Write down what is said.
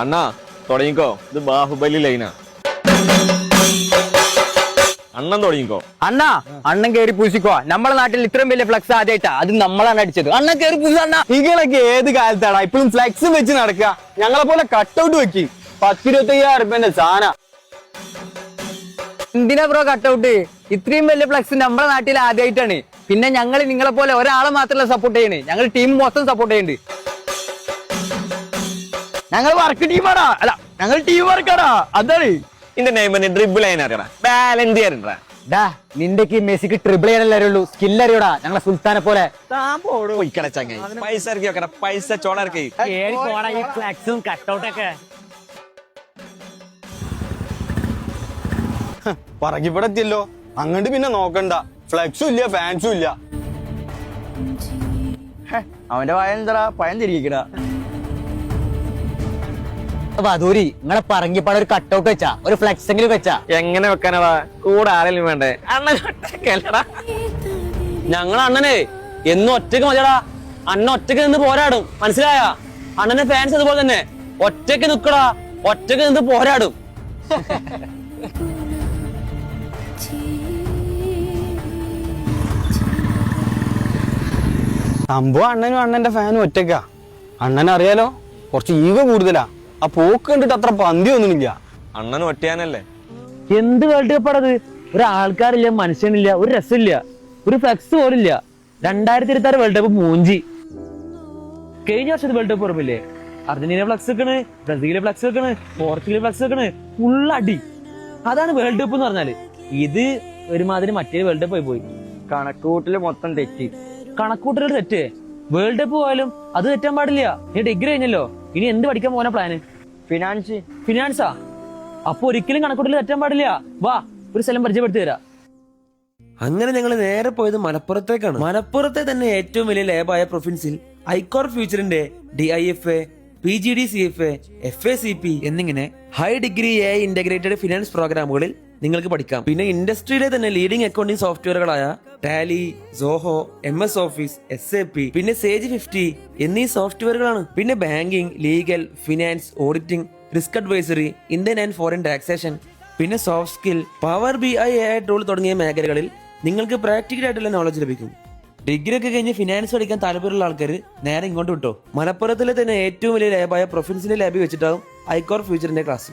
അണ്ണാ തുടങ്ങിക്കോ, ഇത് ബാഹുബലി ലൈനാ. അണ്ണൻ തുടങ്ങിക്കോ. അണ്ണൻ കേറി പൂശിക്കോ. നമ്മളെ നാട്ടിൽ ഇത്രയും വലിയ ഫ്ലക്സ് ആദ്യമായിട്ടാ, അത് നമ്മളാണ് അടിച്ചത്. അണ്ണൻ കേറി പൂശ. നിങ്ങളൊക്കെ ഏത് കാലത്താടാ ഇപ്പോഴും ഫ്ലെക്സ് വെച്ച് നടക്കുക? ഞങ്ങളെ പോലെ കട്ടൗട്ട് വെക്കി 10-25,000 റുപ്യന്റെ സാധന. എന്തിനാ ബ്രോ കട്ടൗട്ട്? ഇത്രയും വലിയ ഫ്ലക്സ് നമ്മളെ നാട്ടിൽ ആദ്യമായിട്ടാണ്. പിന്നെ ഞങ്ങൾ നിങ്ങളെ പോലെ ഒരാളെ മാത്രമല്ല സപ്പോർട്ട് ചെയ്യണേ, ഞങ്ങൾ ടീം മൊത്തം സപ്പോർട്ട് ചെയ്യുന്നുണ്ട്. ഞങ്ങൾ വർക്ക് ടീമാടാ. അല്ല, ഞങ്ങൾ ടീം വർക്കാടാ. അതാണ് ഇന്റെ നെയ്മന് ഡ്രിബിൾ ചെയ്യാൻ അറിയടാ, ബാലൻസ് ചെയ്യാറുണ്ടാ. നിന്റെക്ക് മെസ്സിക്ക് ട്രിബിൾ ചെയ്യാനല്ലേ അറിയുള്ളൂ, സ്കിൽ അറിയൂടാ. ഞങ്ങളെ സുൽത്താനെ പോലെ. ചങ്ങായി പൈസ ഇറക്കി വെക്കടാ, പൈസ ചോള ഇറക്കി. ഫ്ലക്സും കട്ടൗട്ടൊക്കെ പറകിവിടെ എത്തിയല്ലോ. അങ്ങോട്ട് പിന്നെ നോക്കണ്ട, ഫ്ലെക്സും ഇല്ല ഫാൻസും ഇല്ല. അവന്റെ വായ എന്താ പഴം തിരിക്കടാ. വധൂരി, നിങ്ങളെ പറങ്കിപ്പാടെ ഒരു കട്ടൗട്ട് വെച്ചാ, ഒരു ഫ്ലെക്സ് എങ്കിലും വെച്ചാ. എങ്ങനെ വെക്കാനടാ? കൂടെ ആരെങ്കിലും വേണ്ടേ? അണ്ണടാ, ഞങ്ങൾ അണ്ണനെ എന്നും ഒറ്റക്ക് മതിയടാ. അണ്ണൻ ഒറ്റക്ക് നിന്ന് പോരാടും, മനസ്സിലായ? അണ്ണന്റെ ഫാൻസ് അതുപോലെ തന്നെ ഒറ്റക്ക് നിക്കടാ, ഒറ്റക്ക് നിന്ന് പോരാടും. സംഭവം അണ്ണനും അണ്ണന്റെ ഫാനും ഒറ്റക്കാ. അണ്ണൻ അറിയാലോ, കുറച്ച് ഈഗോ കൂടുതലാ. ആ പോക്ക് കണ്ടിട്ട് അത്ര പന്തിയൊന്നുമില്ല. അണ്ണൻ ഒട്ടിയാനല്ലേ. എന്ത് വേൾഡ് കപ്പാടത്? ഒരു ആൾക്കാരില്ല, മനുഷ്യനില്ല, ഒരു രസമില്ല, ഒരു ഫ്ലെക്സ് പോലില്ല. 2026 വേൾഡ് കപ്പ് മൂഞ്ചി. കഴിഞ്ഞ വർഷത്തെ വേൾഡ് കപ്പ് ഉറപ്പില്ലേ? അർജന്റീന ഫ്ലക്സ് വെക്കണ്, ബ്രസീല് ഫ്ലക്സ് വെക്കണ്, പോർച്ചുഗൽ ഫ്ലക്സ് വെക്കണ്, ഫുള്ളടി. അതാണ് വേൾഡ് കപ്പ് എന്ന് പറഞ്ഞാല്. ഇത് ഒരുമാതിരി മറ്റേ വേൾഡ് കപ്പ് പോയി. കണക്കൂട്ടില് മൊത്തം തെറ്റി. കണക്കൂട്ടൽ തെറ്റ്. വേൾഡ് കപ്പ് പോയാലും അത് തെറ്റാൻ പാടില്ല. നീ ഡിഗ്രി കഴിഞ്ഞല്ലോ, ഇനി എന്ത് പഠിക്കാൻ പോകാനാ പ്ലാന്? ഫിനാൻസാ? അപ്പൊ ഒരിക്കലും കണക്കൂട്ടൽ തെറ്റാൻ പാടില്ല. വാ, ഒരു സ്ഥലം പരിചയപ്പെടുത്തി തരാം. അങ്ങനെ ഞങ്ങൾ നേരെ പോയത് മലപ്പുറത്തേക്കാണ്. മലപ്പുറത്തെ തന്നെ ഏറ്റവും വലിയ ലാബായ പ്രൊഫിൻസിൽ ഐക്കോർ ഫ്യൂച്ചറിന്റെ DIFA, PGDCFA, FACP എന്നിങ്ങനെ high degree AI integrated finance പ്രോഗ്രാമുകളിൽ നിങ്ങൾക്ക് പഠിക്കാം. പിന്നെ ഇൻഡസ്ട്രിയിലെ തന്നെ ലീഡിംഗ് അക്കൗണ്ടിംഗ് സോഫ്റ്റ്വെയറുകളായ Tally, Zoho, MS Office, SAP, പിന്നെ സേജ് 50 എന്നീ സോഫ്റ്റ്വെയറുകളാണ്. പിന്നെ banking, legal, finance, auditing, risk advisory, Indian and foreign taxation, പിന്നെ soft skill, power BI AI tool തുടങ്ങിയ മേഖലകളിൽ നിങ്ങൾക്ക് പ്രാക്ടിക്കൽ ആയിട്ടുള്ള നോളജ് ലഭിക്കും. ഡിഗ്രി ഒക്കെ കഴിഞ്ഞ് ഫിനാൻസ് പഠിക്കാൻ താല്പര്യമുള്ള ആൾക്കാർ നേരെ ഇങ്ങോട്ട് വിട്ടോ. മലപ്പുറത്തിലെ തന്നെ ഏറ്റവും വലിയ ലാബായ പ്രൊഫിൻസിലെ ലാബിൽ വെച്ചിട്ടാവും ഐക്കോർ ഫ്യൂച്ചറിന്റെ ക്ലാസ്.